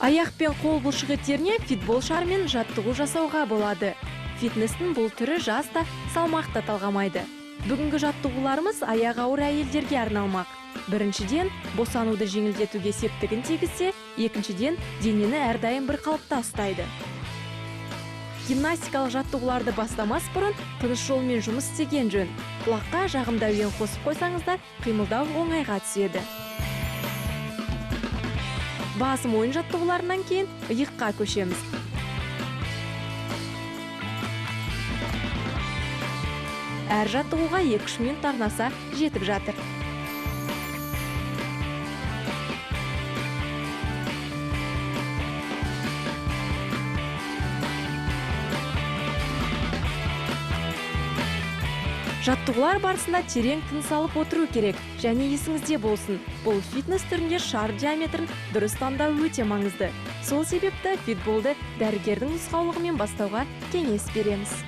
Аяқ пен қол бұлшықеттеріне фитбол шарымен жаттығу жасауға болады. Фитнестің бұл түрі жас та салмақ та талғамайды. Бүгінгі жаттығуларымыз аяқ ауыр әйелдерге арналмақ. Біріншіден, босануды жеңілдетуге септігін тигізсе, екіншіден, денені әрдайым бір қалыпта ұстайды. Гимнастикалық жаттығуларды бастамас бұрын тыныс жолмен жұмыс істеген жөн. Құлаққа жағымды әуен қосып қойсаңыздар, қимылдау оңайға түседі. Басым ойын жаттығуларынан кейін иыққа көшеміз. Әр жаттығуға 2-3 минут арнаса жетіп жатыр. Жаттығулар барысында терең тыныс алып отыру керек, және есіңізде болсын. Бұл фитнес түрінде шар диаметрін дұрыс таңдау өте маңызды. Сол себепті фитболды дәрігердің нұсқаулығымен бастауға кеңес береміз.